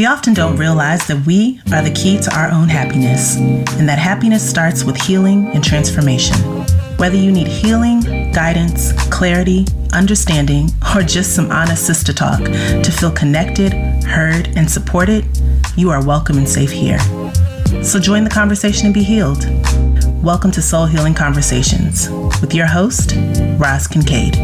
We often don't realize that we are the key to our own happiness, and that happiness starts with healing and transformation. Whether you need healing, guidance, clarity, understanding, or just some honest sister talk to feel connected, heard, and supported, you are welcome and safe here. So join the conversation and be healed. Welcome to Soul Healing Conversations with your host, Roz Kincaid.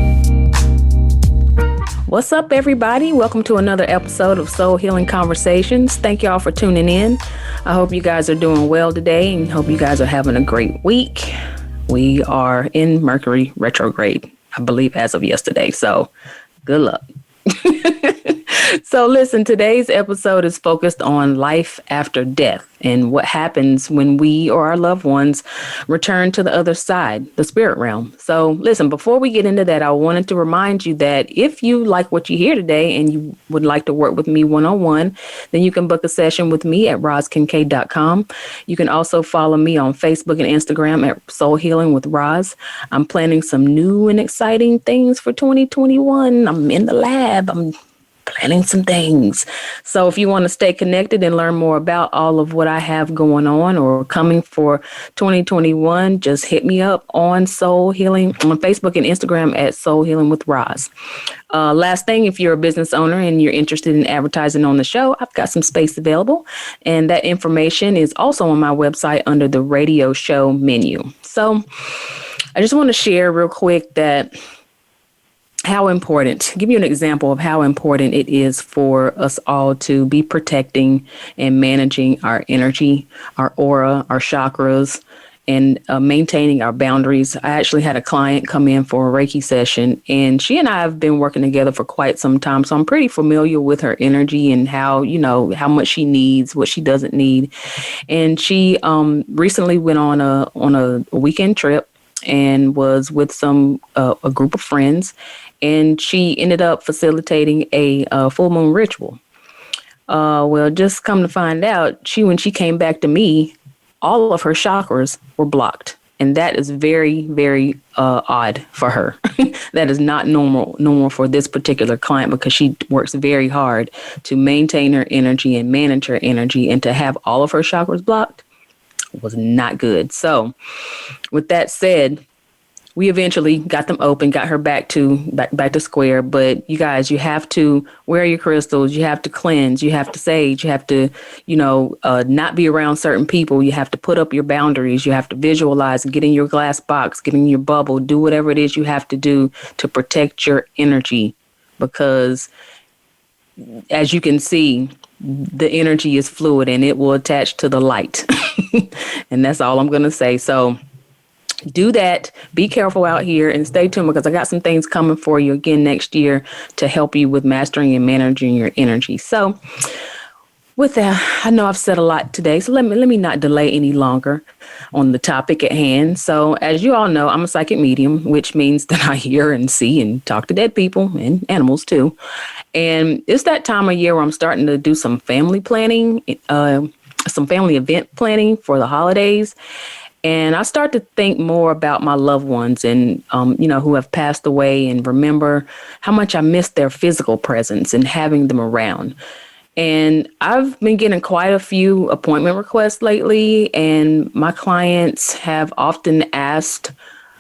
What's up, everybody? Welcome to another episode of Soul Healing Conversations. Thank y'all for tuning in. I hope you guys are doing well today and hope you guys are having a great week. We are in Mercury retrograde, I believe, as of yesterday. So good luck. So listen, today's episode is focused on life after death and what happens when we or our loved ones return to the other side, the spirit realm. So listen, before we get into that, I wanted to remind you that if you like what you hear today and you would like to work with me one-on-one, then you can book a session with me at rozkincaid.com. You can also follow me on Facebook and Instagram at Soul Healing with Roz. I'm planning some new and exciting things for 2021. I'm in the lab. I'm planning some things. So if you want to stay connected and learn more about all of what I have going on or coming for 2021, just hit me up on Soul Healing on Facebook and Instagram at Soul Healing with Roz. Last thing, if you're a business owner and you're interested in advertising on the show, I've got some space available. And that information is also on my website under the radio show menu. So I just want to share real quick that give you an example of how important it is for us all to be protecting and managing our energy, our aura, our chakras, and maintaining our boundaries. I actually had a client come in for a Reiki session, and she and I have been working together for quite some time. So I'm pretty familiar with her energy and how much she needs, what she doesn't need. And she recently went on a weekend trip and was with a group of friends. And she ended up facilitating a full moon ritual. Well, just come to find out, when she came back to me, all of her chakras were blocked. And that is very, very odd for her. That is not normal for this particular client because she works very hard to maintain her energy and manage her energy. And to have all of her chakras blocked was not good. So with that said, we eventually got them open, got her back to square. But you guys, you have to wear your crystals. You have to cleanse. You have to sage. You have to, not be around certain people. You have to put up your boundaries. You have to visualize and get in your glass box, get in your bubble, do whatever it is you have to do to protect your energy. Because as you can see, the energy is fluid and it will attach to the light. And that's all I'm going to say. So do that. Be careful out here and stay tuned because I got some things coming for you again next year to help you with mastering and managing your energy. So with that, I know I've said a lot today, so let me not delay any longer on the topic at hand. So as you all know, I'm a psychic medium, which means that I hear and see and talk to dead people and animals too. And it's that time of year where I'm starting to do some family planning, some family event planning for the holidays. And I start to think more about my loved ones and, who have passed away and remember how much I miss their physical presence and having them around. And I've been getting quite a few appointment requests lately, and my clients have often asked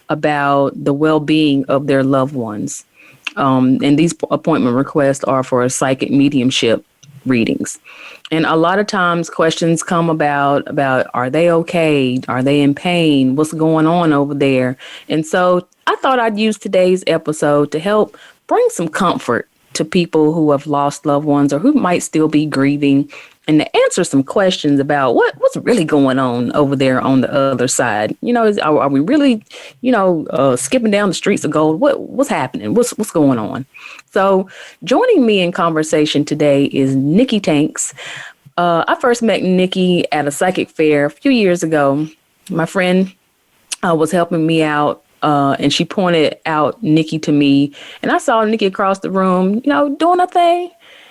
about the well-being of their loved ones. And these appointment requests are for psychic mediumship readings. And a lot of times questions come about are they okay? Are they in pain? What's going on over there? And so I thought I'd use today's episode to help bring some comfort to people who have lost loved ones or who might still be grieving, and to answer some questions about what's really going on over there on the other side. Are we really, skipping down the streets of gold? What's happening? What's going on? So joining me in conversation today is Nikki Tanks. I first met Nikki at a psychic fair a few years ago. My friend was helping me out, and she pointed out Nikki to me, and I saw Nikki across the room, doing her thing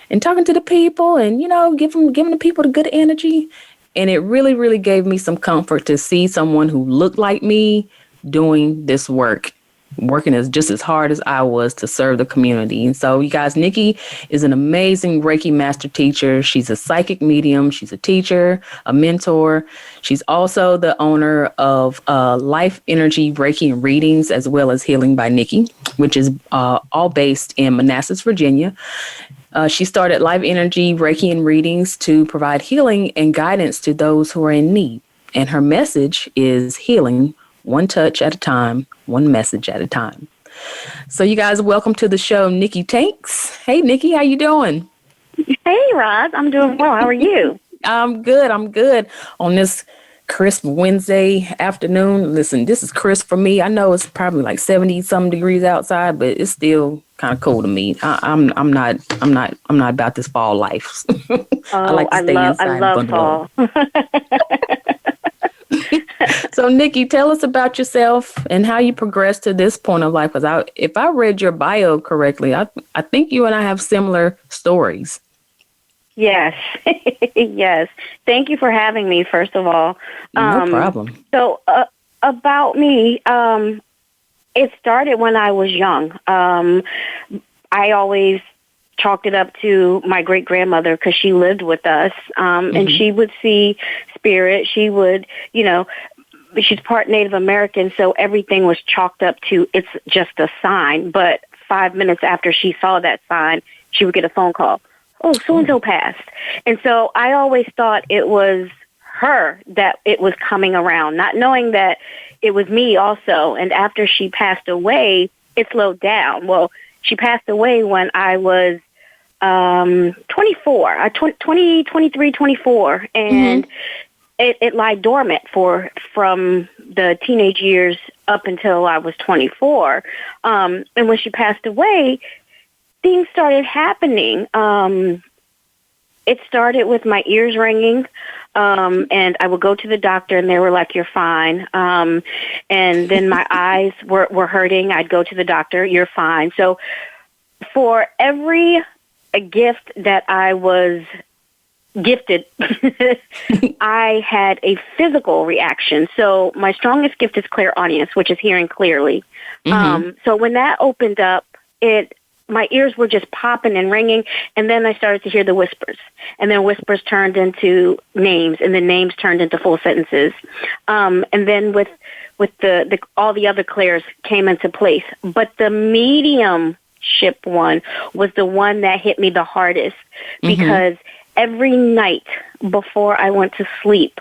and talking to the people and, giving the people the good energy. And it really, really gave me some comfort to see someone who looked like me doing this work working just as hard as I was to serve the community. And so, you guys, Nikki is an amazing Reiki master teacher. She's a psychic medium. She's a teacher, a mentor. She's also the owner of Life Energy Reiki and Readings, as well as Healing by Nikki, which is all based in Manassas, Virginia. She started Life Energy Reiki and Readings to provide healing and guidance to those who are in need. And her message is healing one touch at a time, one message at a time. So you guys, welcome to the show, Nikki Tanks. Hey, Nikki, how you doing? Hey, Roz. I'm doing well. How are you? I'm good. On this crisp Wednesday afternoon. Listen, this is crisp for me. I know it's probably like 70-some degrees outside, but it's still kind of cold to me. I'm not about this fall life. I like to stay inside. I love fall. So, Nikki, tell us about yourself and how you progressed to this point of life. Because if I read your bio correctly, I think you and I have similar stories. Yes. Yes. Thank you for having me, first of all. No problem. So, about me, it started when I was young. I always chalked it up to my great-grandmother because she lived with us, and she would see spirit. She would, she's part Native American, so everything was chalked up to it's just a sign. But 5 minutes after she saw that sign, she would get a phone call. Oh, so-and-so passed. And so I always thought it was her that it was coming around, not knowing that it was me also. And after she passed away, it slowed down. Well, she passed away when I was 24, 23, 24, and it lied dormant from the teenage years up until I was 24. And when she passed away, things started happening. It started with my ears ringing, and I would go to the doctor, and they were like, "You're fine." And then my eyes were hurting. I'd go to the doctor, "You're fine." So for every gift that I was gifted, I had a physical reaction. So my strongest gift is clairaudience, which is hearing clearly. So when that opened up, my ears were just popping and ringing, and then I started to hear the whispers, and then whispers turned into names, and then names turned into full sentences, and then with the all the other clairs came into place. But the mediumship one was the one that hit me the hardest, because every night before I went to sleep,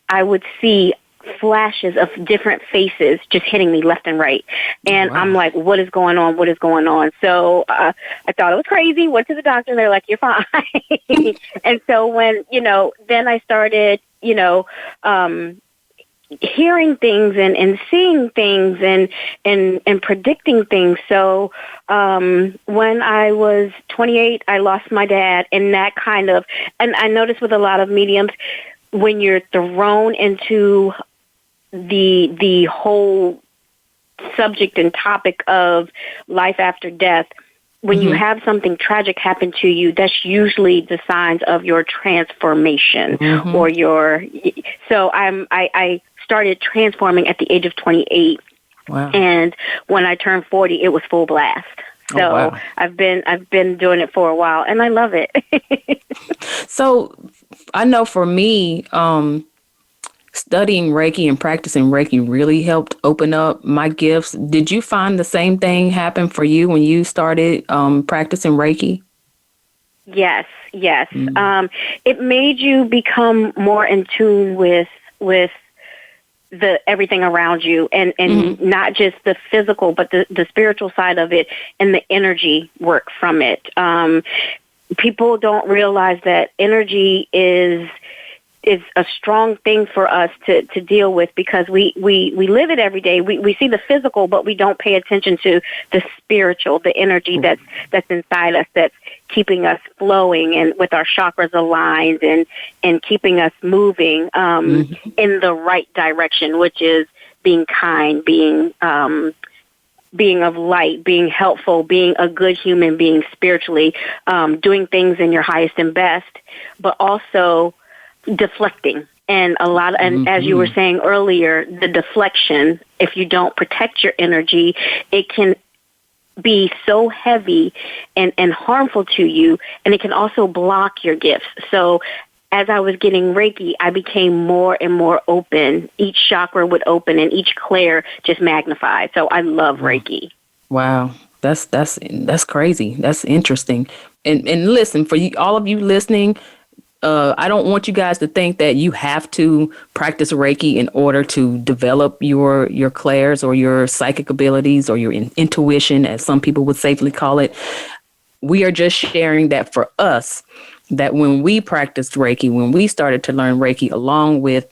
I would see flashes of different faces just hitting me left and right. And I'm like, what is going on? What is going on? So I thought it was crazy, went to the doctor, and they're like, "You're fine." And so when, then I started, hearing things and seeing things and predicting things. So when I was 28, I lost my dad, and that and I noticed with a lot of mediums, when you're thrown into the whole subject and topic of life after death, when you have something tragic happen to you, that's usually the signs of your transformation or so I started transforming at the age of 28. Wow. And when I turned 40, it was full blast. So I've been doing it for a while, and I love it. So I know for me, studying Reiki and practicing Reiki really helped open up my gifts. Did you find the same thing happen for you when you started practicing Reiki? Yes. It made you become more in tune with the everything around you, and not just the physical, but the spiritual side of it and the energy work from it. People don't realize that energy is a strong thing for us to deal with, because we live it every day. We see the physical, but we don't pay attention to the spiritual, the energy that's inside us, that's keeping us flowing and with our chakras aligned and keeping us moving in the right direction, which is being kind, being of light, being helpful, being a good human being spiritually, doing things in your highest and best, but also deflecting And as you were saying earlier, the deflection, if you don't protect your energy, it can be so heavy and harmful to you, and it can also block your gifts. So as I was getting Reiki, I became more and more open. Each chakra would open and each clair just magnified. So I love Reiki. Wow. That's crazy. That's interesting. And listen, for you, all of you listening, I don't want you guys to think that you have to practice Reiki in order to develop your clairs or your psychic abilities or your intuition, as some people would safely call it. We are just sharing that for us, that when we practiced Reiki, when we started to learn Reiki along with,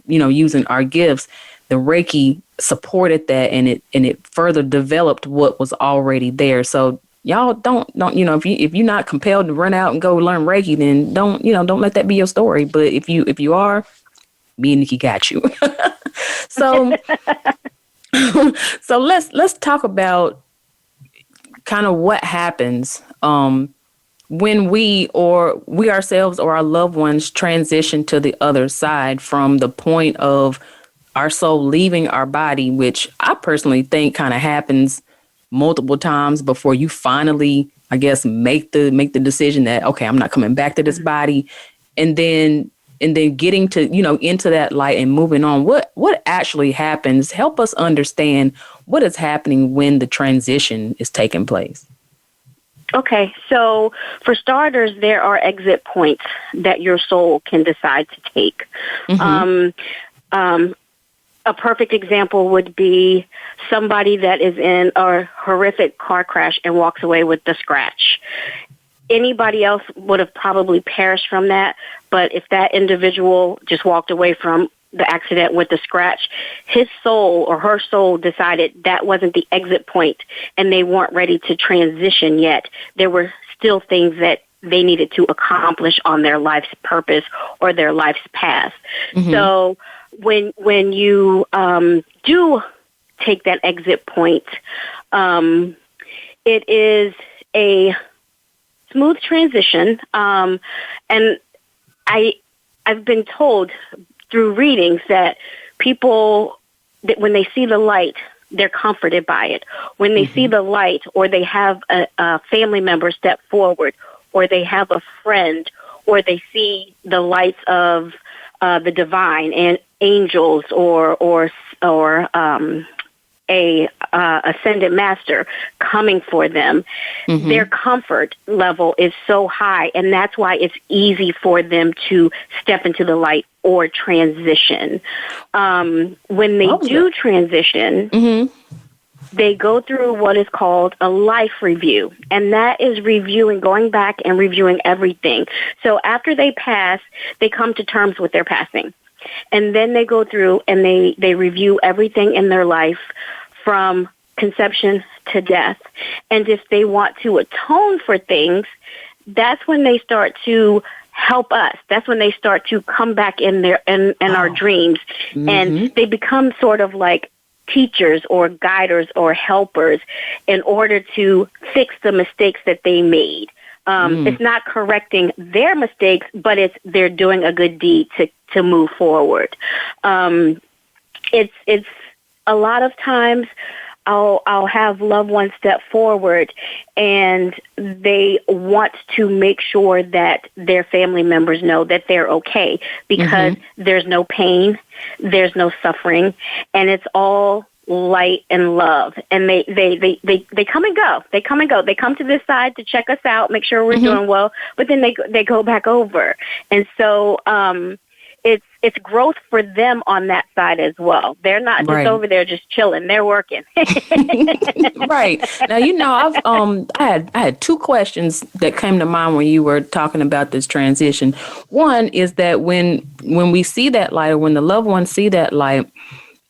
using our gifts, the Reiki supported that and it further developed what was already there. So y'all don't if you're not compelled to run out and go learn Reiki, then don't let that be your story. But if you are, me and Nikki got you. So so let's talk about kind of what happens when we ourselves or our loved ones transition to the other side, from the point of our soul leaving our body, which I personally think kind of happens multiple times before you finally, I guess, make the decision that, okay, I'm not coming back to this body. And then getting to, into that light and moving on. What actually happens? Help us understand what is happening when the transition is taking place. Okay, so for starters, there are exit points that your soul can decide to take. A perfect example would be somebody that is in a horrific car crash and walks away with the scratch. Anybody else would have probably perished from that, but if that individual just walked away from the accident with the scratch, his soul or her soul decided that wasn't the exit point, and they weren't ready to transition yet. There were still things that they needed to accomplish on their life's purpose or their life's path. So when you do take that exit point, it is a smooth transition. And I've been told through readings that people, that when they see the light, they're comforted by it. When they see the light, or they have a family member step forward, or they have a friend, or they see the lights of the divine and angels, or a ascended master coming for them, their comfort level is so high, and that's why it's easy for them to step into the light or transition. When they do transition, they go through what is called a life review, and that is going back and reviewing everything. So after they pass, they come to terms with their passing. And then they go through and they review everything in their life from conception to death. And if they want to atone for things, that's when they start to help us. That's when they start to come back in our dreams. And they become sort of like teachers or guiders or helpers in order to fix the mistakes that they made. It's not correcting their mistakes, but they're doing a good deed to move forward. It's a lot of times I'll have loved ones step forward, and they want to make sure that their family members know that they're okay, because there's no pain, there's no suffering, and it's all light and love. And they come and go. They come and go. They come to this side to check us out, make sure we're doing well, but then they go back over. And so it's growth for them on that side as well. They're not just over there just chilling. They're working. Right. Now, I had two questions that came to mind when you were talking about this transition. One is that when we see that light, or when the loved ones see that light,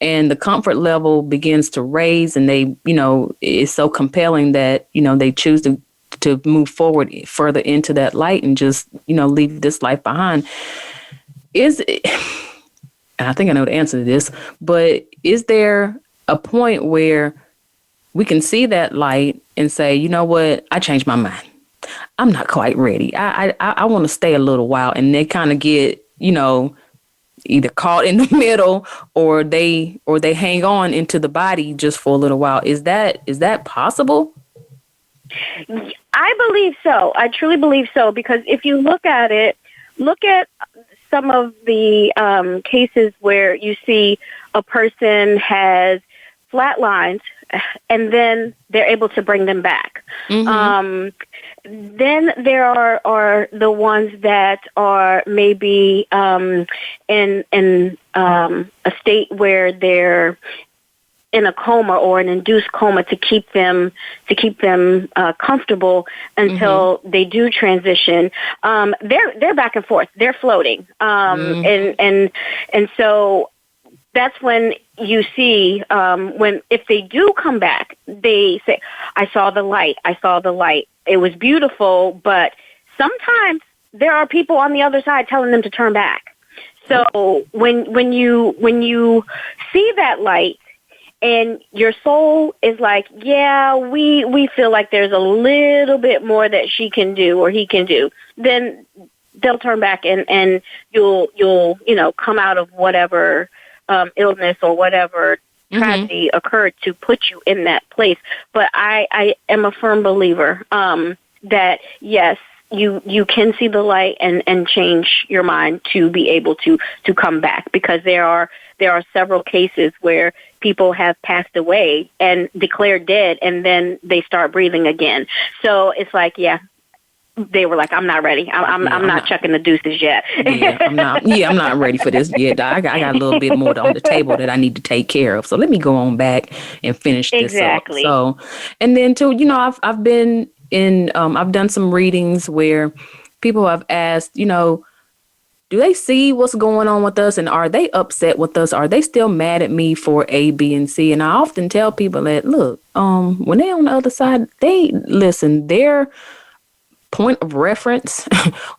and the comfort level begins to raise, and they, it's so compelling that, they choose to move forward further into that light and just, leave this life behind. And I think I know the answer to this, but is there a point where we can see that light and say, you know what, I changed my mind. I'm not quite ready. I want to stay a little while, and they kind of get, either caught in the middle, or they hang on into the body just for a little while. Is that possible? I believe so. I truly believe so, because if you look at some of the cases where you see a person has flatlined and then they're able to bring them back. Mm-hmm. Then there are the ones that are maybe in a state where they're in a coma or an induced coma to keep them comfortable until mm-hmm. they do transition. They're back and forth. They're floating, mm-hmm. and so that's when you see if they do come back, they say, "I saw the light. I saw the light. It was beautiful." But sometimes there are people on the other side telling them to turn back. So when you see that light, and your soul is like, yeah, we feel like there's a little bit more that she can do or he can do, then they'll turn back and you'll come out of whatever illness or whatever tragedy mm-hmm. occurred to put you in that place. But I am a firm believer that, yes, you can see the light and change your mind to be able to come back, because there are several cases where people have passed away and declared dead, and then they start breathing again. So it's like, yeah, they were like, I'm not ready. I'm not chucking the deuces yet. I'm not ready for this yet. I got a little bit more on the table that I need to take care of. So let me go on back and finish this up. So, and then too, I've been in, I've done some readings where people have asked, do they see what's going on with us, and are they upset with us? Are they still mad at me for A, B, and C? And I often tell people that, look, when they're on the other side, their point of reference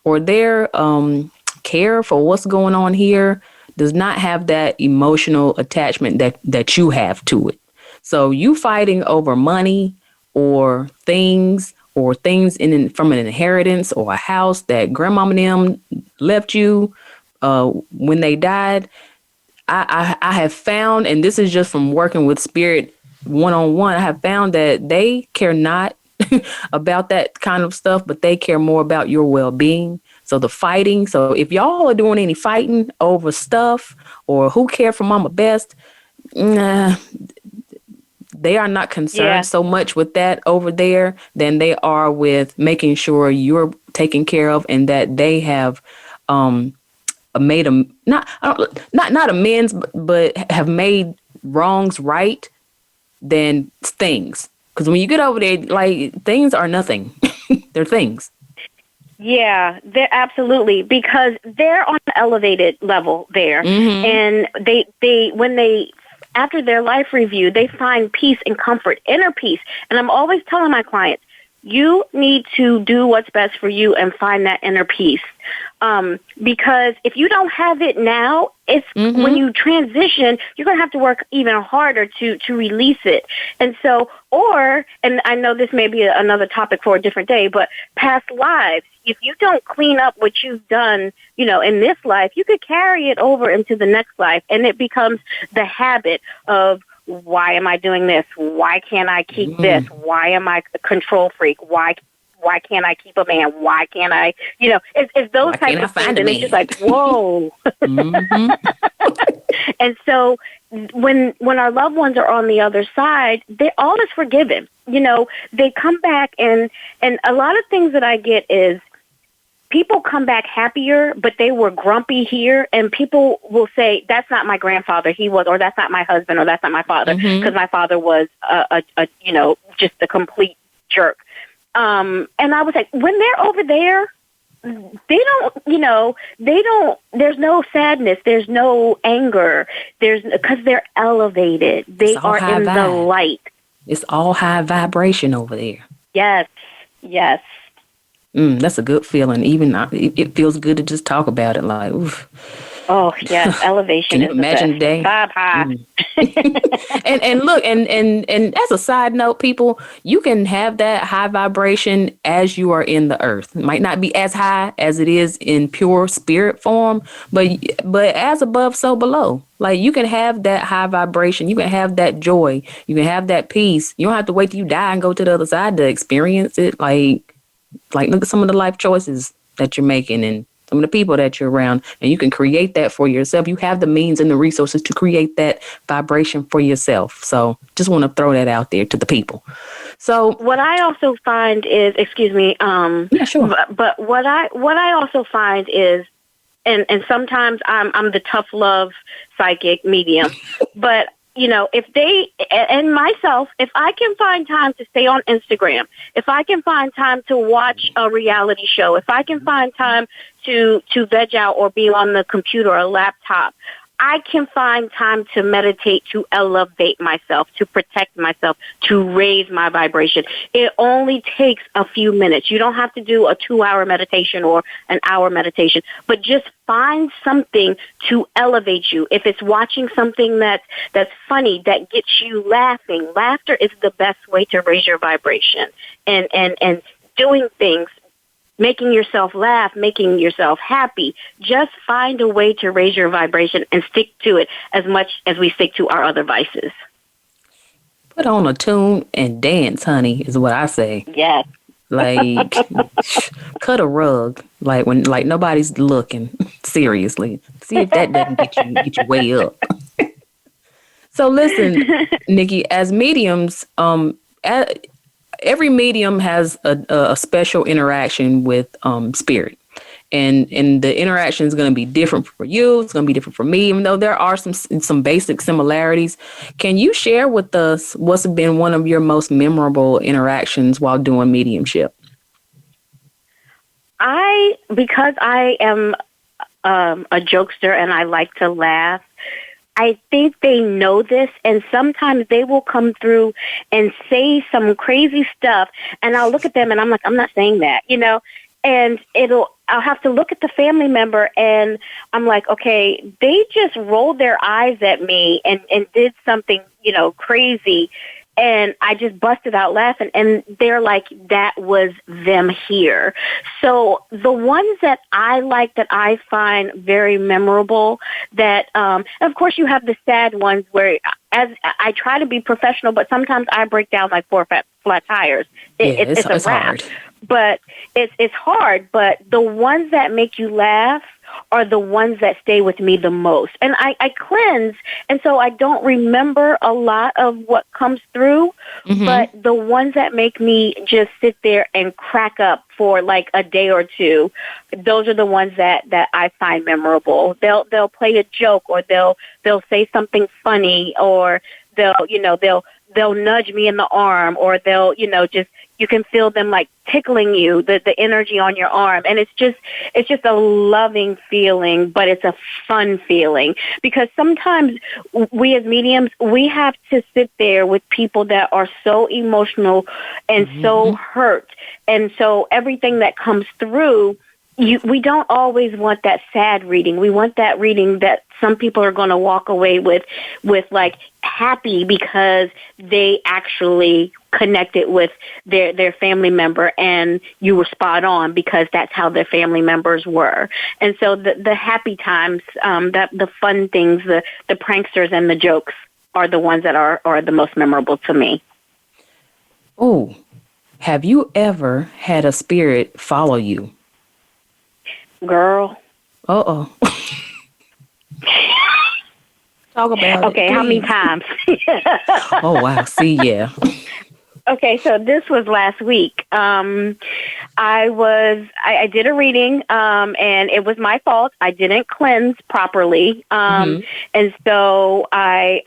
or their care for what's going on here does not have that emotional attachment that you have to it. So you fighting over money or things from an inheritance or a house that grandmama and them left you when they died. I have found, and this is just from working with spirit one-on-one, I have found that they care not about that kind of stuff, but they care more about your well-being. So the fighting, so if y'all are doing any fighting over stuff or who cared for mama best, they are not concerned so much with that over there than they are with making sure you're taken care of, and that they have made not amends, but have made wrongs right than things. Because when you get over there, like, things are nothing. They're things. Yeah, they're absolutely, because they're on an elevated level there, mm-hmm. and they after their life review, they find peace and comfort, inner peace. And I'm always telling my clients, you need to do what's best for you and find that inner peace. Because if you don't have it now, it's mm-hmm. when you transition, you're going to have to work even harder to release it. And so, and I know this may be another topic for a different day, but past lives, if you don't clean up what you've done, in this life, you could carry it over into the next life. And it becomes the habit of, why am I doing this? Why can't I keep this? Why am I a control freak? Why can't I keep a man? Why can't I, it's those types of things. And it's just like, whoa. Mm-hmm. And so when our loved ones are on the other side, all is forgiven. They come back, and a lot of things that I get is, people come back happier, but they were grumpy here, and people will say, that's not my grandfather, he was, or that's not my husband, or that's not my father, because my father was just a complete jerk. And I was like, when they're over there, there's no sadness, there's no anger, because they're elevated. They are in the light. It's all high vibration over there. Yes. That's a good feeling. Even it feels good to just talk about it. Like, oof. Oh, yes. Elevation Can you is the imagine best. today? Vibe high. And look, and as a side note, people, you can have that high vibration as you are in the earth. It might not be as high as it is in pure spirit form, but as above, so below. Like, you can have that high vibration, you can have that joy, you can have that peace. You don't have to wait till you die and go to the other side to experience it. Like look at some of the life choices that you're making and some of the people that you're around, and you can create that for yourself. You have the means and the resources to create that vibration for yourself. So just want to throw that out there to the people. So What I also find is, excuse me, yeah, sure. but what I also find is, and sometimes I'm the tough love psychic medium, but if they and myself, if I can find time to stay on Instagram, if I can find time to watch a reality show, if I can find time to veg out or be on the computer or a laptop, I can find time to meditate, to elevate myself, to protect myself, to raise my vibration. It only takes a few minutes. You don't have to do a 2-hour meditation or an hour meditation, but just find something to elevate you. If it's watching something that's funny, that gets you laughing, laughter is the best way to raise your vibration. And doing things, making yourself laugh, making yourself happy. Just find a way to raise your vibration and stick to it as much as we stick to our other vices. Put on a tune and dance, honey, is what I say. Yes. Like, cut a rug, like when nobody's looking. Seriously, see if that doesn't get you way up. So listen, Nikki, as mediums, every medium has a special interaction with spirit. And the interaction is going to be different for you. It's going to be different for me, even though there are some basic similarities. Can you share with us what's been one of your most memorable interactions while doing mediumship? Because I am a jokester and I like to laugh, I think they know this, and sometimes they will come through and say some crazy stuff, and I'll look at them and I'm like, I'm not saying that, and I'll have to look at the family member and I'm like, okay, they just rolled their eyes at me and did something, crazy. And I just busted out laughing, and they're like, that was them here. So the ones that I like, that I find very memorable, that, of course you have the sad ones where as I try to be professional, but sometimes I break down like 4 flat tires. It's a wrap. Hard. But it's hard, but the ones that make you laugh are the ones that stay with me the most. And I cleanse, and so I don't remember a lot of what comes through, but the ones that make me just sit there and crack up for like a day or two, those are the ones that I find memorable. They'll play a joke, or they'll say something funny, or they'll nudge me in the arm, or they'll just, you can feel them like tickling you, the energy on your arm. And it's just a loving feeling, but it's a fun feeling, because sometimes we as mediums, we have to sit there with people that are so emotional and so hurt. And so everything that comes through, we don't always want that sad reading. We want that reading that some people are going to walk away with like happy, because they actually connected with their family member, and you were spot on because that's how their family members were. And so the happy times, the fun things, the pranksters and the jokes are the ones that are the most memorable to me. Oh, have you ever had a spirit follow you? Girl. Uh-oh. Talk about okay, it, how many times? Oh, wow. See, yeah. Okay, so this was last week. I did a reading, and it was my fault. I didn't cleanse properly. And so I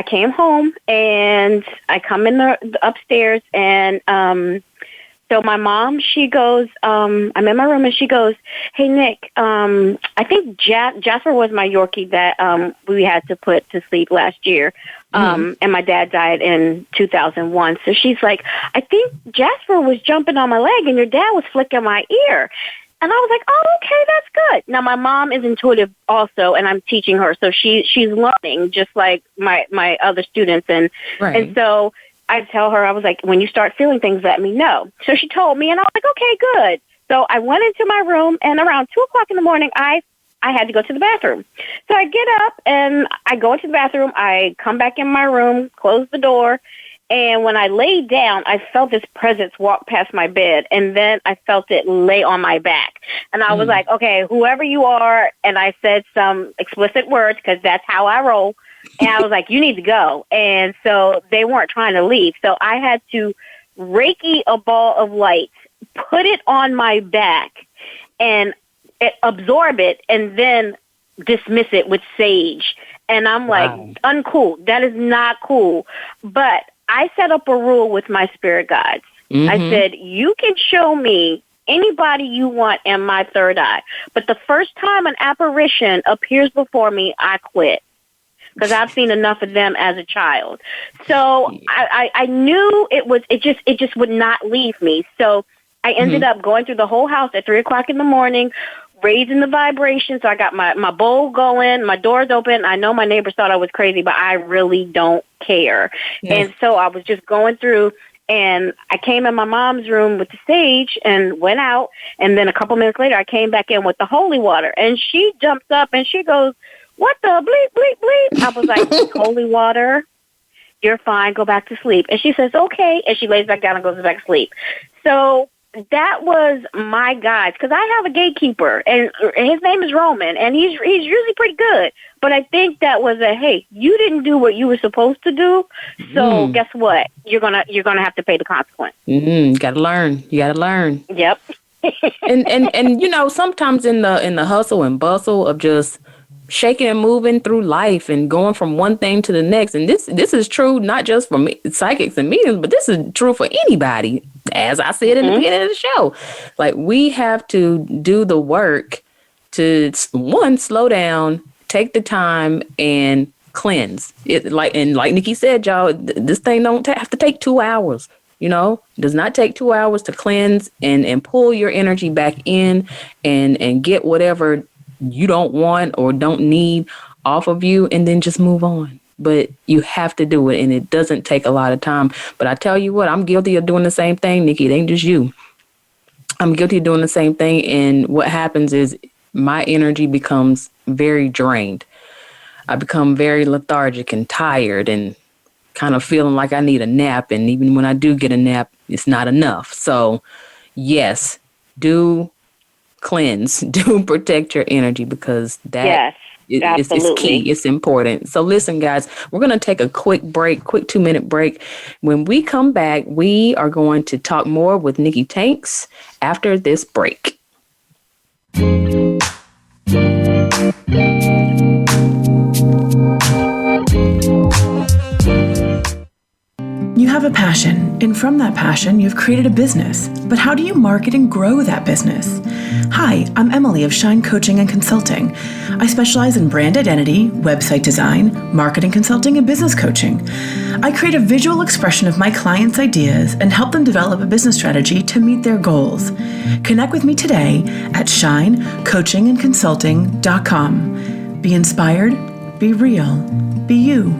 came home, and I come in the upstairs, and so my mom, she goes, I'm in my room, and she goes, hey, Nick, I think Jasper was my Yorkie that we had to put to sleep last year. And my dad died in 2001. So she's like, I think Jasper was jumping on my leg, and your dad was flicking my ear. And I was like, oh, okay, that's good. Now, my mom is intuitive also, and I'm teaching her. So she's learning just like my other students. And so I tell her, I was like, when you start feeling things, let me know. So she told me, and I was like, okay, good. So I went into my room, and around 2 o'clock in the morning, I had to go to the bathroom. So I get up, and I go into the bathroom. I come back in my room, close the door. And when I laid down, I felt this presence walk past my bed, and then I felt it lay on my back. And I was like, okay, whoever you are, and I said some explicit words because that's how I roll. And I was like, you need to go. And so they weren't trying to leave. So I had to Reiki a ball of light, put it on my back, and absorb it, and then dismiss it with sage. And I'm like, uncool. That is not cool. But I set up a rule with my spirit guides. I said, you can show me anybody you want in my third eye. But the first time an apparition appears before me, I quit. Because I've seen enough of them as a child. So I knew it just would not leave me. So I ended up going through the whole house at 3 o'clock in the morning, raising the vibration. So I got my bowl going, my doors open. I know my neighbors thought I was crazy, but I really don't care. Yes. And so I was just going through, and I came in my mom's room with the sage and went out. And then a couple minutes later, I came back in with the holy water. And she jumps up and she goes, what the bleep, bleep, bleep? I was like, holy water, you're fine. Go back to sleep. And she says, okay. And she lays back down and goes back to sleep. So that was my guide, because I have a gatekeeper, and his name is Roman, and he's usually pretty good. But I think that was hey, you didn't do what you were supposed to do, so guess what? You're gonna have to pay the consequence. You gotta learn. Yep. and sometimes in the hustle and bustle of just shaking and moving through life and going from one thing to the next. And this is true not just for psychics and mediums, but this is true for anybody. As I said in the beginning of the show, like, we have to do the work to, one, slow down, take the time, and cleanse it. Like Nikki said, y'all, this thing don't have to take 2 hours. It does not take 2 hours to cleanse and pull your energy back in and get whatever you don't want or don't need off of you, and then just move on. But you have to do it, and it doesn't take a lot of time. But I tell you what, I'm guilty of doing the same thing, Nikki. It ain't just you. I'm guilty of doing the same thing, and what happens is my energy becomes very drained. I become very lethargic and tired and kind of feeling like I need a nap, and even when I do get a nap, it's not enough. So, yes, do cleanse, do protect your energy, because that is key. It's important. So listen, guys, we're going to take a quick 2-minute break. When we come back, we are going to talk more with Nikki Tanks after this break. You have a passion, and from that passion, you've created a business. But how do you market and grow that business? Hi, I'm Emily of Shine Coaching and Consulting. I specialize in brand identity, website design, marketing consulting, and business coaching. I create a visual expression of my clients' ideas and help them develop a business strategy to meet their goals. Connect with me today at shinecoachingandconsulting.com. Be inspired, be real, be you.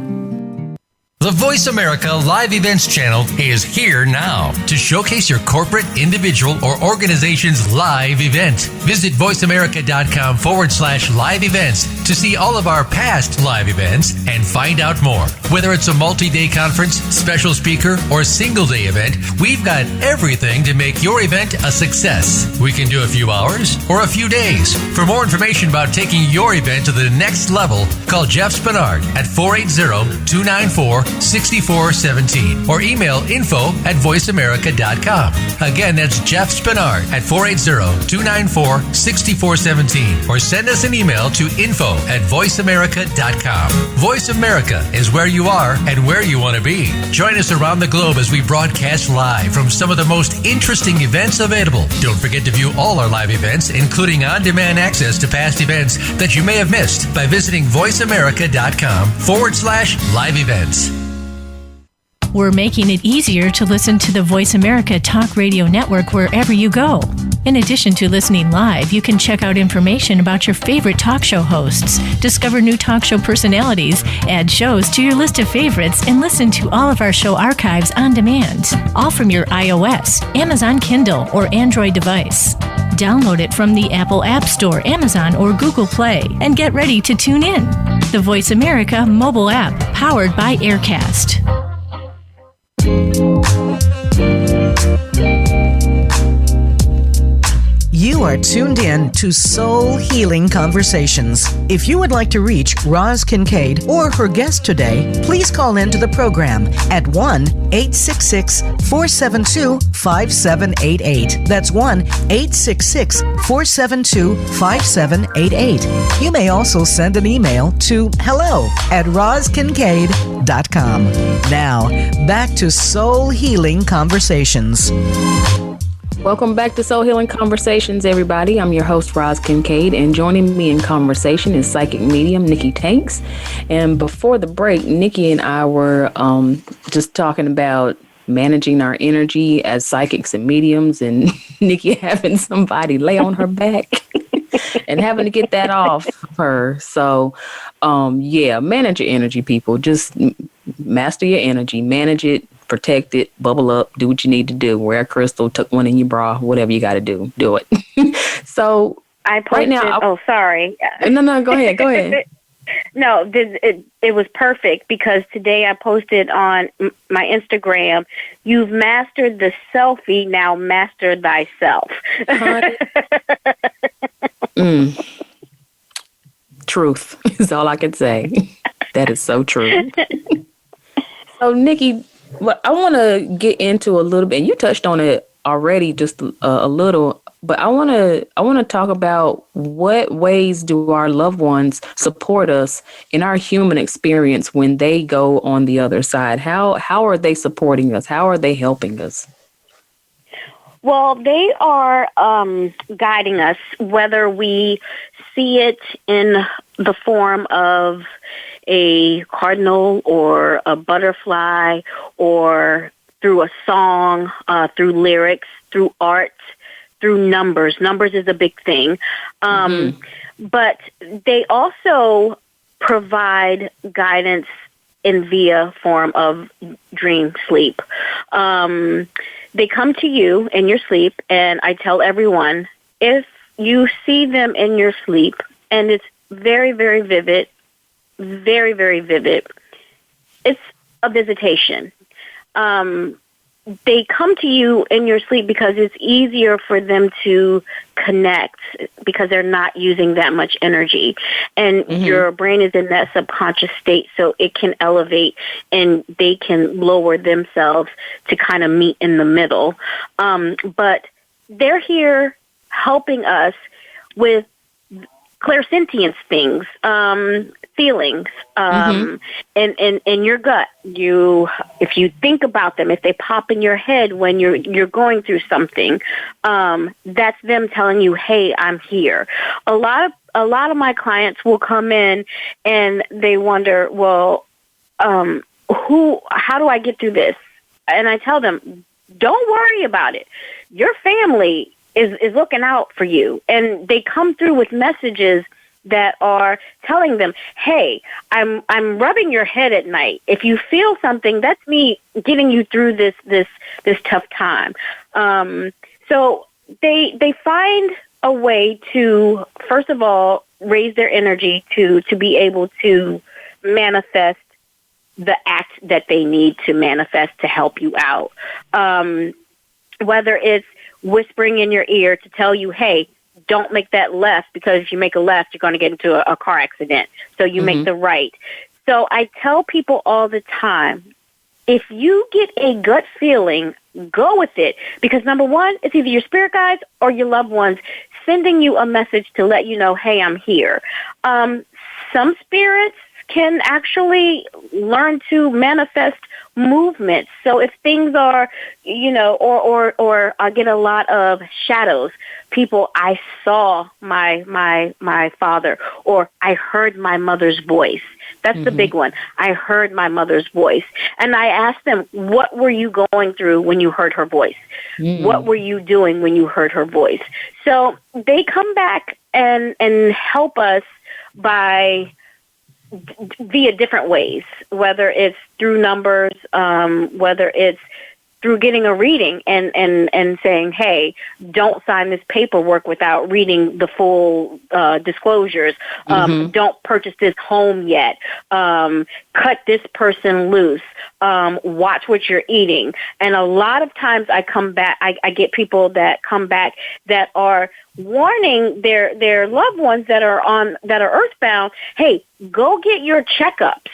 The Voice America Live Events channel is here now to showcase your corporate, individual, or organization's live event. Visit voiceamerica.com/live events to see all of our past live events and find out more. Whether it's a multi-day conference, special speaker, or single-day event, we've got everything to make your event a success. We can do a few hours or a few days. For more information about taking your event to the next level, call Jeff Spinard at 480-294-6417 or email info@voiceamerica.com. Again, that's Jeff Spinard at 480-294-6417 or send us an email to info@voiceamerica.com. Voice America is where you are and where you want to be. Join us around the globe as we broadcast live from some of the most interesting events available. Don't forget to view all our live events, including on-demand access to past events that you may have missed by visiting voiceamerica.com/live events. We're making it easier to listen to the Voice America Talk Radio Network wherever you go. In addition to listening live, you can check out information about your favorite talk show hosts, discover new talk show personalities, add shows to your list of favorites, and listen to all of our show archives on demand, all from your iOS, Amazon Kindle, or Android device. Download it from the Apple App Store, Amazon, or Google Play, and get ready to tune in. The Voice America mobile app, powered by Aircast. You are tuned in to Soul Healing Conversations. If you would like to reach Roz Kincaid or her guest today, please call into the program at 1-866-472-5788. That's 1-866-472-5788. You may also send an email to hello@rozkincaid.com. Now, back to Soul Healing Conversations. Welcome back to Soul Healing Conversations, everybody. I'm your host, Roz Kincaid, and joining me in conversation is psychic medium Nikki Tanks. And before the break, Nikki and I were just talking about managing our energy as psychics and mediums, and Nikki having somebody lay on her back and having to get that off her. So, manage your energy, people. Just master your energy, manage it. Protect it, bubble up, do what you need to do. Wear a crystal, tuck one in your bra, whatever you got to do it. So I posted, right now, sorry. No, go ahead. No, it was perfect because today I posted on my Instagram, you've mastered the selfie, now master thyself. Truth is all I can say. That is so true. So, Nikki, well, I want to get into a little bit. You touched on it already, just a little, but I want to talk about what ways do our loved ones support us in our human experience when they go on the other side. How are they supporting us? How are they helping us? Well, they are guiding us, whether we see it in the form of a cardinal or a butterfly, or through a song, through lyrics, through art, through numbers. Numbers is a big thing. But they also provide guidance in via form of dream sleep. They come to you in your sleep, and I tell everyone, if you see them in your sleep, and it's very, very vivid, very, very vivid, it's a visitation. They come to you in your sleep because it's easier for them to connect because they're not using that much energy. And your brain is in that subconscious state, so it can elevate and they can lower themselves to kind of meet in the middle. But they're here helping us with clairsentience things, feelings, in your gut. If you think about them, if they pop in your head when you're going through something, that's them telling you, "Hey, I'm here." A lot of my clients will come in and they wonder, "Well, how do I get through this?" And I tell them, "Don't worry about it. Your family is looking out for you." And they come through with messages that are telling them, "Hey, I'm rubbing your head at night. If you feel something, that's me getting you through this tough time." So they find a way to, first of all, raise their energy to be able to manifest the act that they need to manifest to help you out. Whether it's whispering in your ear to tell you, "Hey, don't make that left, because if you make a left, you're going to get into a car accident. So you make the right." So I tell people all the time, if you get a gut feeling, go with it. Because number one, it's either your spirit guides or your loved ones sending you a message to let you know, "Hey, I'm here." Some spirits, can actually learn to manifest movements. So if things are, or I get a lot of shadows. People, I saw my father, or I heard my mother's voice. That's the big one. I heard my mother's voice. And I asked them, what were you going through when you heard her voice? What were you doing when you heard her voice? So they come back and help us by via different ways, whether it's through numbers, whether it's through getting a reading and saying, hey, don't sign this paperwork without reading the full disclosures. Don't purchase this home yet. Cut this person loose. Watch what you're eating. And a lot of times I come back, I get people that come back that are warning their loved ones that are earthbound, hey, go get your checkups.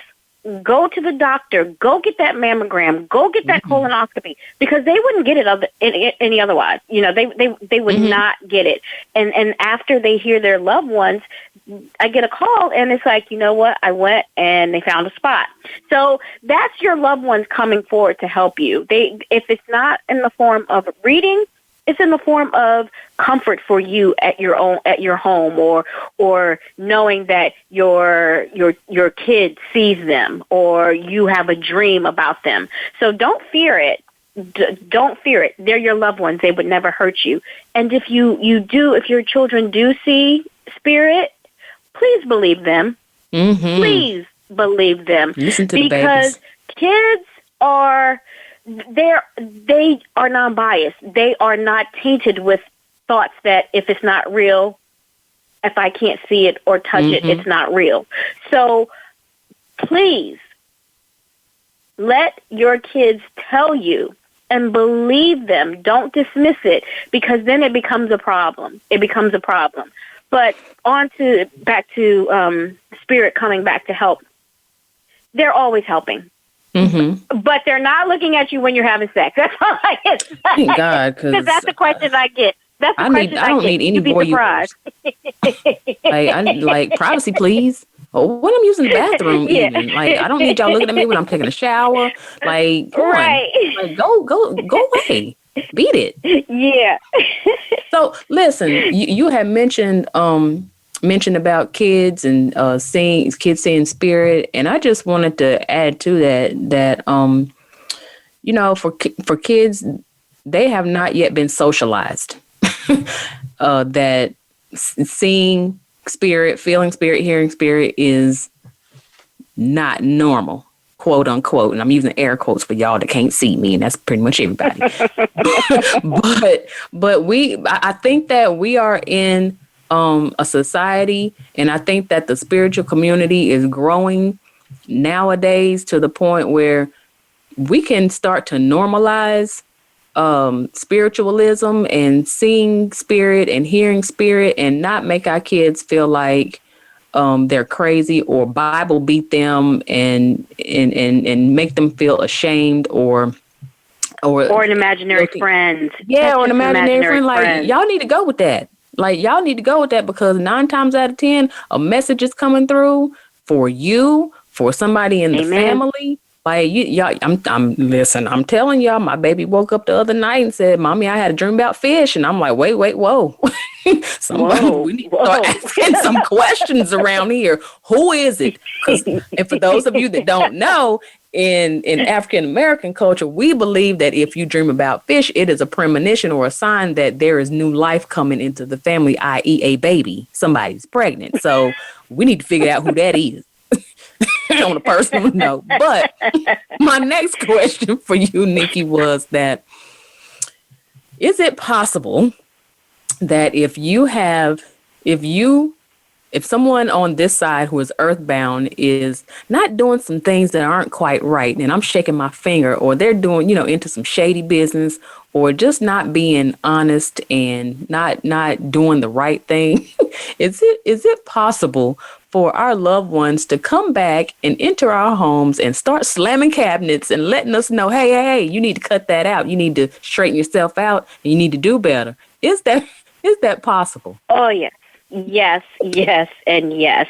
Go to the doctor. Go get that mammogram. Go get that colonoscopy, because they wouldn't get it any otherwise. They would not get it. And after they hear their loved ones, I get a call, and it's like, you know what? I went and they found a spot. So that's your loved ones coming forward to help you. If it's not in the form of reading, it's in the form of comfort for you at your home, or knowing that your kid sees them, or you have a dream about them. So don't fear it. Don't fear it. They're your loved ones. They would never hurt you. And if if your children do see spirit, please believe them. Please believe them. Listen to the because babies. Kids are. They are non-biased. They are not tainted with thoughts that if it's not real, if I can't see it or touch it, it's not real. So please let your kids tell you and believe them. Don't dismiss it, because then it becomes a problem. But back to spirit coming back to help. They're always helping. But they're not looking at you when you're having sex. That's all I can say. Thank God, because that's the question I get. That's the question I don't need any more surprised. I like privacy, please. Or when I'm using the bathroom, even I don't need y'all looking at me when I'm taking a shower. Come on, go away, beat it. Yeah. So listen, you had mentioned about kids and kids seeing spirit, and I just wanted to add to that for kids, they have not yet been socialized. That seeing spirit, feeling spirit, hearing spirit is not normal, quote unquote. And I'm using air quotes for y'all that can't see me, and that's pretty much everybody. but I think that we are in a society, and I think that the spiritual community is growing nowadays to the point where we can start to normalize spiritualism and seeing spirit and hearing spirit, and not make our kids feel like they're crazy or Bible beat them and make them feel ashamed or an imaginary friend. Yeah, or an imaginary friend. Like, y'all need to go with that. Y'all need to go with that, because 9 times out of 10, a message is coming through for you, for somebody in the family. I'm telling y'all, my baby woke up the other night and said, "Mommy, I had a dream about fish." And I'm like, wait, whoa. We need to start asking some questions around here. Who is it? And for those of you that don't know, in African American culture, we believe that if you dream about fish, it is a premonition or a sign that there is new life coming into the family, i.e. a baby. Somebody's pregnant. So we need to figure out who that is on a personal note. But my next question for you, Nikki, was that is it possible that if someone on this side who is earthbound is not doing some things that aren't quite right, and I'm shaking my finger, or they're doing, into some shady business, or just not being honest and not doing the right thing, is it possible for our loved ones to come back and enter our homes and start slamming cabinets and letting us know, hey, you need to cut that out. You need to straighten yourself out, and you need to do better. Is that possible? Oh, yes. Yes, yes, and yes.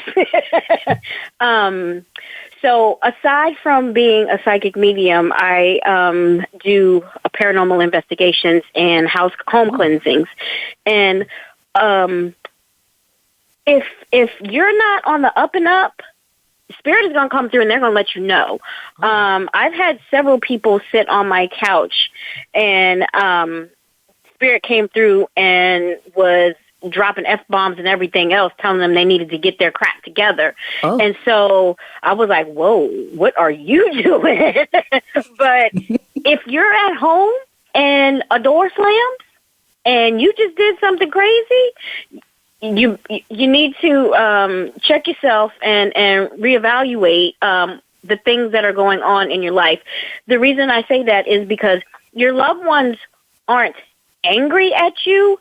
So aside from being a psychic medium, I do paranormal investigations and home cleansings. And if you're not on the up and up, Spirit is going to come through and they're going to let you know. I've had several people sit on my couch and Spirit came through and was dropping F-bombs and everything else, telling them they needed to get their crap together. Oh. And so I was like, whoa, what are you doing? But if you're at home and a door slams and you just did something crazy, you need to check yourself and reevaluate the things that are going on in your life. The reason I say that is because your loved ones aren't angry at you.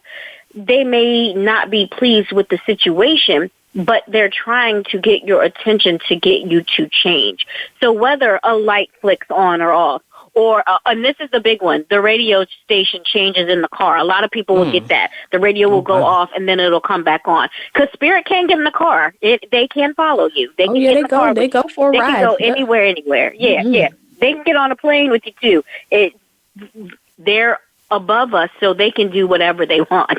They may not be pleased with the situation, but they're trying to get your attention to get you to change. So whether a light flicks on or off, or, and this is the big one, the radio station changes in the car. A lot of people will get that. The radio will go off and then it'll come back on. Because Spirit can't get in the car. They can follow you. They can get in the car. They go for a ride. They can go anywhere. Yeah, yeah. They can get on a plane with you too. They're above us, so they can do whatever they want.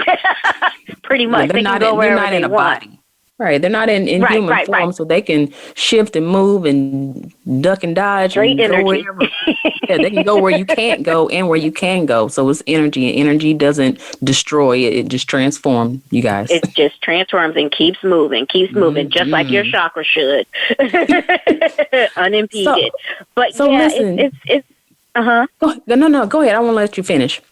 Pretty much. They can go wherever they want. Body. Right. They're not in human form, so they can shift and move and duck and dodge. Straight and energy. Go wherever. Yeah, they can go where you can't go and where you can go. So it's energy, and energy doesn't destroy it. It just transforms, you guys. It just transforms and keeps moving, just like your chakra should. Unimpeded. So listen. It's uh-huh. No, go ahead. I want to let you finish.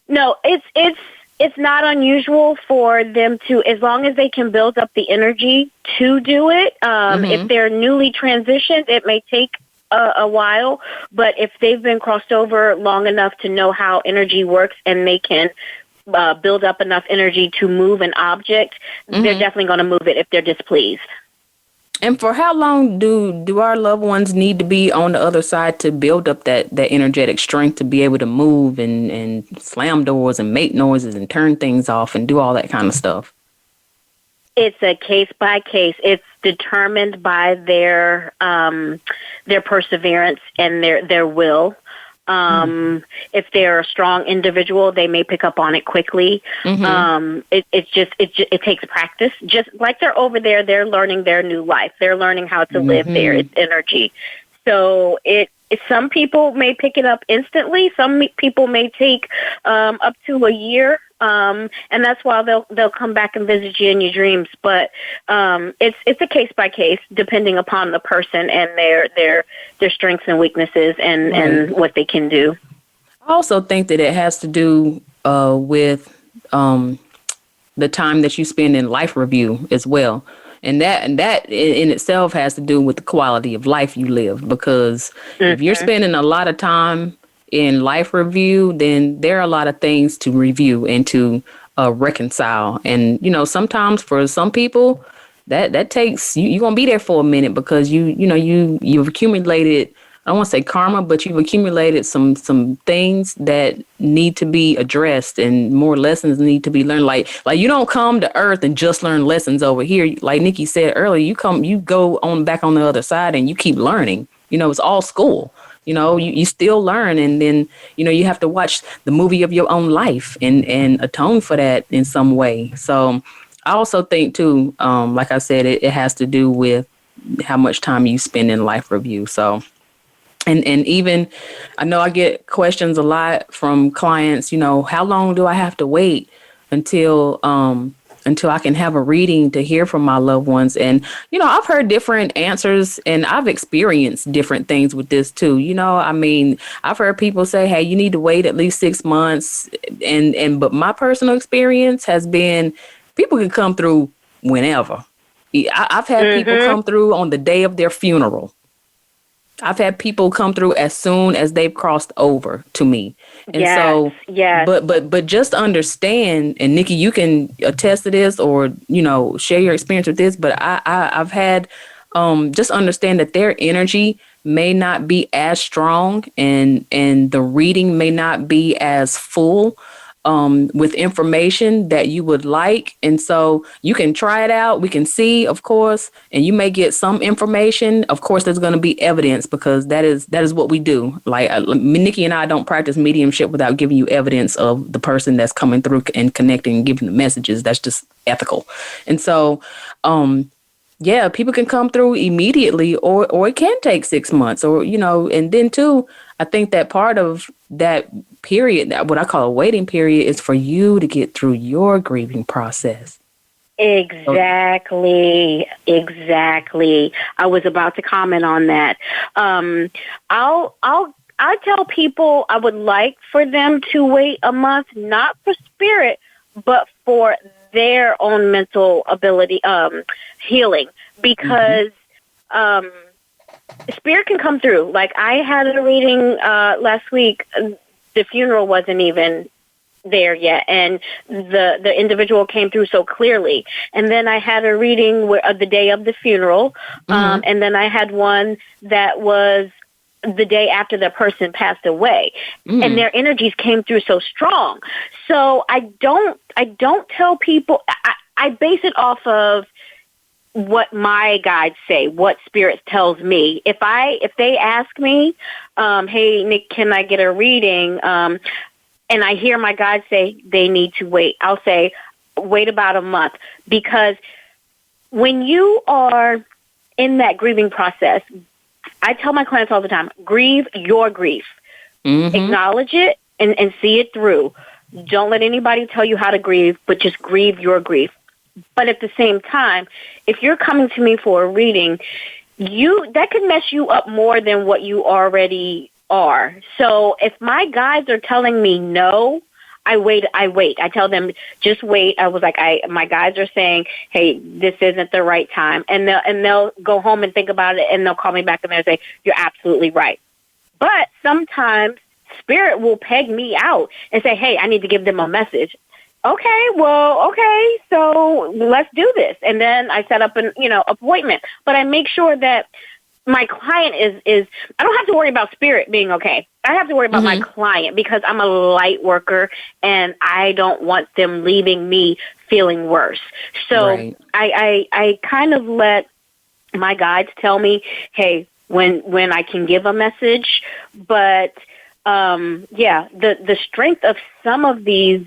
No, it's not unusual for them to, as long as they can build up the energy to do it. If they're newly transitioned, it may take a while, but if they've been crossed over long enough to know how energy works and they can build up enough energy to move an object, they're definitely going to move it if they're displeased. And for how long do our loved ones need to be on the other side to build up that energetic strength to be able to move and slam doors and make noises and turn things off and do all that kind of stuff? It's a case by case. It's determined by their perseverance and their will. If they're a strong individual, they may pick up on it quickly. It takes practice. Just like they're over there, they're learning their new life. They're learning how to live there. It's energy. So some people may pick it up instantly. Some people may take up to a year. And that's why they'll come back and visit you in your dreams. But it's a case by case, depending upon the person and their strengths and weaknesses and what they can do. I also think that it has to do with the time that you spend in life review as well. And that in itself has to do with the quality of life you live, because if you're spending a lot of time in life review, then there are a lot of things to review and to reconcile. And, sometimes for some people that takes, you're going to be there for a minute because you've accumulated, I don't want to say karma, but you've accumulated some things that need to be addressed and more lessons need to be learned. Like you don't come to Earth and just learn lessons over here. Like Nikki said earlier, you go on back on the other side and you keep learning. It's all school. You still learn, and then, you have to watch the movie of your own life and atone for that in some way. So I also think too, like I said, it has to do with how much time you spend in life review. So, and even, I know I get questions a lot from clients, how long do I have to wait until I can have a reading to hear from my loved ones? And, I've heard different answers and I've experienced different things with this too. I've heard people say, hey, you need to wait at least 6 months. But my personal experience has been people can come through whenever. I've had people come through on the day of their funeral. I've had people come through as soon as they've crossed over to me. And but just understand, and Nikki, you can attest to this or, share your experience with this, but I've had, just understand that their energy may not be as strong and the reading may not be as full with information that you would like. And so you can try it out. We can see, of course, and you may get some information. Of course, there's going to be evidence, because that is what we do. Like Nikki and I don't practice mediumship without giving you evidence of the person that's coming through and connecting and giving the messages. That's just ethical. And so, yeah, people can come through immediately, or it can take 6 months, or, and then too, I think that part of that period, what I call a waiting period, is for you to get through your grieving process. Exactly. I was about to comment on that. I tell people I would like for them to wait a month, not for spirit, but for their own mental ability, healing, because spirit can come through. Like, I had a reading last week. The funeral wasn't even there yet, and the individual came through so clearly. And then I had a reading the day of the funeral, and then I had one that was the day after the person passed away, and their energies came through so strong. So I don't tell people. I base it off of what my guides say, what spirit tells me. If they ask me, hey, Nick, can I get a reading? And I hear my guides say they need to wait, I'll say, wait about a month, because when you are in that grieving process, I tell my clients all the time, grieve your grief. Acknowledge it and see it through. Don't let anybody tell you how to grieve, but just grieve your grief. But at the same time, if you're coming to me for a reading, that could mess you up more than what you already are. So if my guides are telling me no, I wait. I tell them, just wait. I was like, my guides are saying, hey, this isn't the right time. And they'll go home and think about it, and they'll call me back and they'll say, you're absolutely right. But sometimes spirit will peg me out and say, hey, I need to give them a message. Okay, so let's do this. And then I set up an appointment. But I make sure that my client is I don't have to worry about spirit being okay. I have to worry about my client, because I'm a light worker and I don't want them leaving me feeling worse. So right. I kind of let my guides tell me, hey, when I can give a message, but the strength of some of these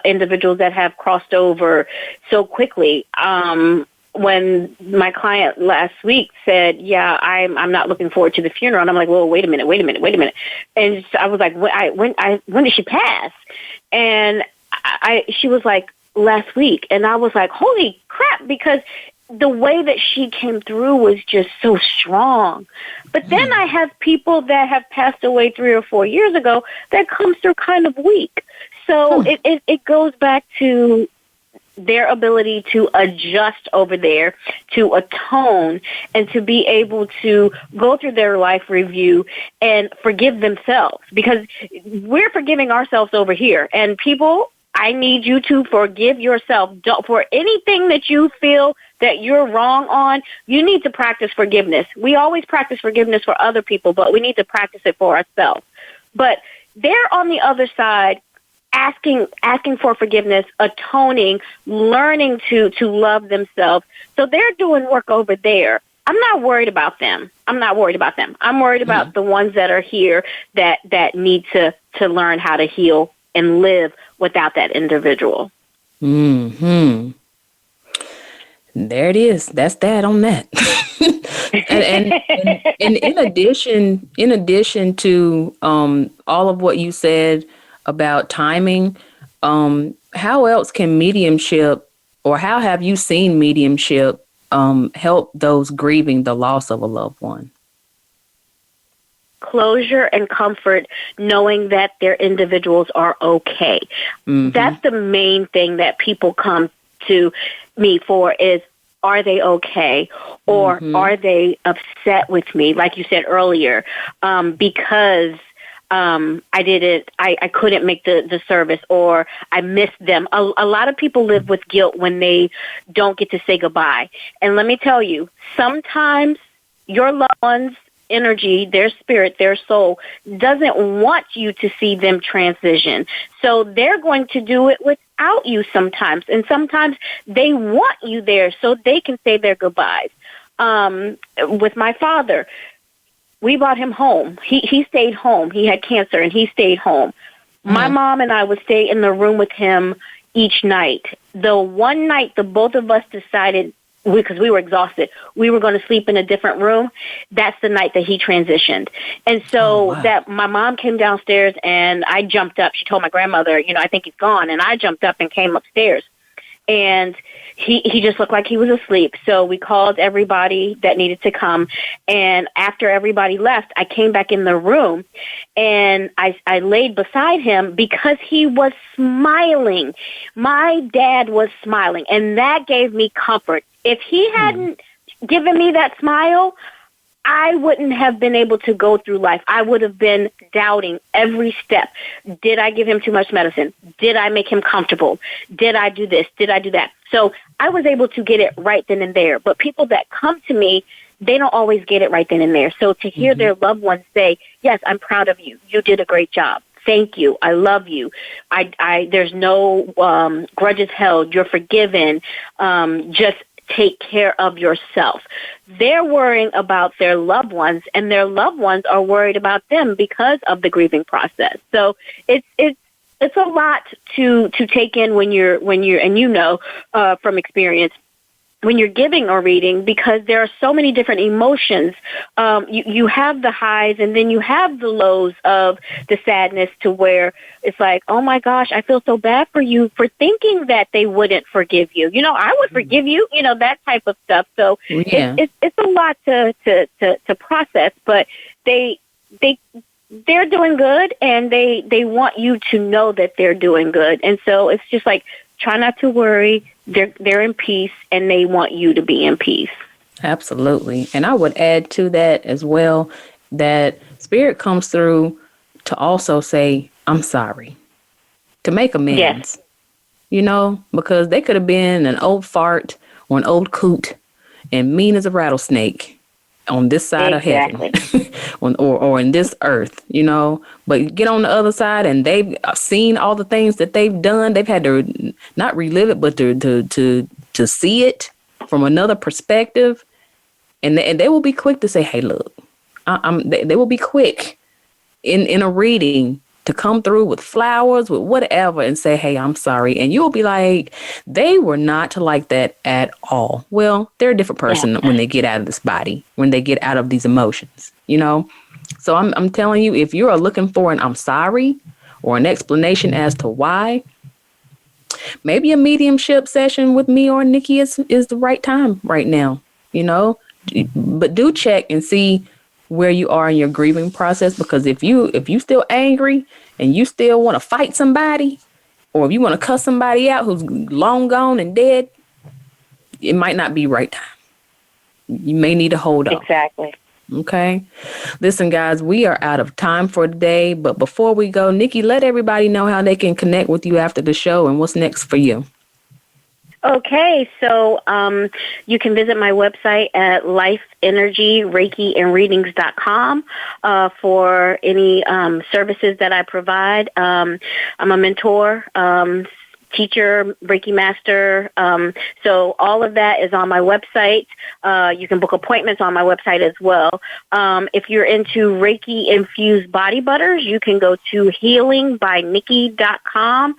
individuals that have crossed over so quickly. When my client last week said, yeah, I'm not looking forward to the funeral. And I'm like, well, wait a minute. And I was like, when did she pass? And she was like, last week. And I was like, holy crap, because the way that she came through was just so strong. But then I have people that have passed away 3 or 4 years ago that comes through kind of weak. So it goes back to their ability to adjust over there, to atone, and to be able to go through their life review and forgive themselves, because we're forgiving ourselves over here. And people, I need you to forgive yourself. For anything that you feel that you're wrong on, you need to practice forgiveness. We always practice forgiveness for other people, but we need to practice it for ourselves. But they're on the other side, asking for forgiveness, atoning, learning to love themselves. So they're doing work over there. I'm not worried about them. I'm worried about the ones that are here that need to learn how to heal and live without that individual. There it is. That's that on that. and in addition to all of what you said about timing, how else can mediumship, or how have you seen mediumship help those grieving the loss of a loved one? Closure and comfort, knowing that their individuals are okay. That's the main thing that people come to me for, is, are they okay? Or are they upset with me? Like you said earlier, because I couldn't make the service, or I missed them. A lot of people live with guilt when they don't get to say goodbye. And let me tell you, sometimes your loved ones energy, their spirit, their soul doesn't want you to see them transition. So they're going to do it without you sometimes. And sometimes they want you there so they can say their goodbyes. With my father, we brought him home. He stayed home. He had cancer and he stayed home. My mom and I would stay in the room with him each night. The one night the both of us decided, because we were exhausted, we were going to sleep in a different room, that's the night that he transitioned. And so that my mom came downstairs and I jumped up. She told my grandmother, I think he's gone. And I jumped up and came upstairs. And he just looked like he was asleep. So we called everybody that needed to come. And after everybody left, I came back in the room and I laid beside him because he was smiling. My dad was smiling, and that gave me comfort. If he hadn't given me that smile, I wouldn't have been able to go through life. I would have been doubting every step. Did I give him too much medicine? Did I make him comfortable? Did I do this? Did I do that? So I was able to get it right then and there. But people that come to me, they don't always get it right then and there. So to hear their loved ones say, yes, I'm proud of you. You did a great job. Thank you. I love you. There's no grudges held. You're forgiven. Just take care of yourself. They're worrying about their loved ones, and their loved ones are worried about them because of the grieving process. So it's a lot to take in when you're and from experience, when you're giving a reading, because there are so many different emotions. You have the highs, and then you have the lows of the sadness, to where it's like, oh my gosh, I feel so bad for you for thinking that they wouldn't forgive you. I would forgive you, that type of stuff. So it's a lot to process, but they're doing good, and they want you to know that they're doing good. And so it's just like, try not to worry. They're in peace, and they want you to be in peace. Absolutely. And I would add to that as well that spirit comes through to also say, I'm sorry, to make amends. Yes. Because they could have been an old fart or an old coot and mean as a rattlesnake on this side of heaven or in this earth, but get on the other side, and they've seen all the things that they've done. They've had to not relive it, but to see it from another perspective. And they will be quick to say, hey, look, they will be quick in a reading to come through with flowers, with whatever, and say, hey, I'm sorry. And you'll be like, they were not like that at all. Well, they're a different person when they get out of this body, when they get out of these emotions, So I'm telling you, if you're looking for an I'm sorry or an explanation as to why, maybe a mediumship session with me or Nikki is the right time right now, But do check and see where you are in your grieving process, because if you still angry and you still want to fight somebody, or if you want to cuss somebody out who's long gone and dead, it might not be right time. You may need to hold on. Exactly. Okay. Listen, guys, we are out of time for today. But before we go, Nikki, let everybody know how they can connect with you after the show and what's next for you. Okay, so you can visit my website at lifeenergyreikiandreadings.com for any services that I provide. I'm a mentor, teacher, Reiki master. So all of that is on my website. You can book appointments on my website as well. If you're into Reiki-infused body butters, you can go to healingbynikki.com.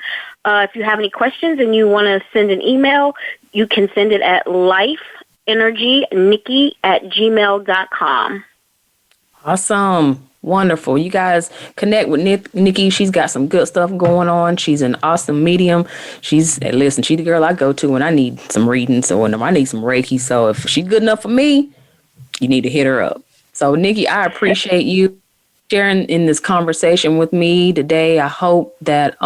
If you have any questions and you want to send an email, you can send it at lifeenergynikki@gmail.com. Awesome. Wonderful. You guys connect with Nikki. She's got some good stuff going on. She's an awesome medium. She's the girl I go to when I need some readings or when I need some Reiki. So if she's good enough for me, you need to hit her up. So Nikki, I appreciate you sharing in this conversation with me today. I hope that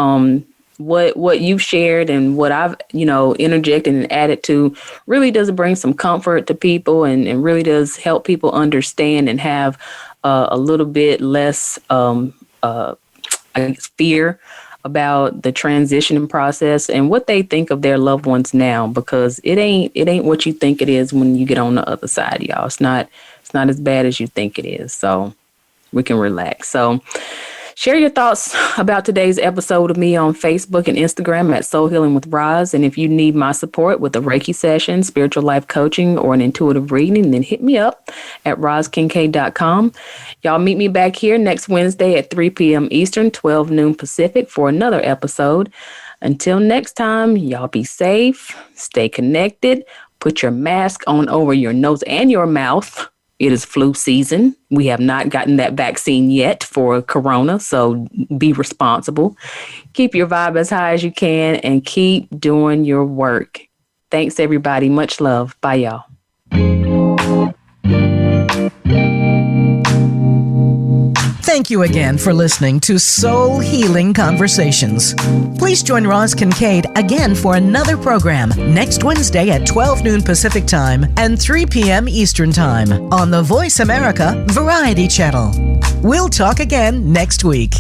what you've shared and what I've interjected and added to really does bring some comfort to people and really does help people understand and have a little bit less fear about the transitioning process and what they think of their loved ones now, because it ain't what you think it is when you get on the other side, y'all. It's not It's not as bad as you think it is. So we can relax. So share your thoughts about today's episode of me on Facebook and Instagram at Soul Healing with Roz. And if you need my support with a Reiki session, spiritual life coaching, or an intuitive reading, then hit me up at rozkincaid.com. Y'all meet me back here next Wednesday at 3 p.m. Eastern, 12 noon Pacific for another episode. Until next time, y'all be safe, stay connected, put your mask on over your nose and your mouth. It is flu season. We have not gotten that vaccine yet for corona, so be responsible. Keep your vibe as high as you can and keep doing your work. Thanks, everybody. Much love. Bye, y'all. Thank you again for listening to Soul Healing Conversations. Please join Roz Kincaid again for another program next Wednesday at 12 noon Pacific Time and 3 p.m. Eastern Time on the Voice America Variety Channel. We'll talk again next week.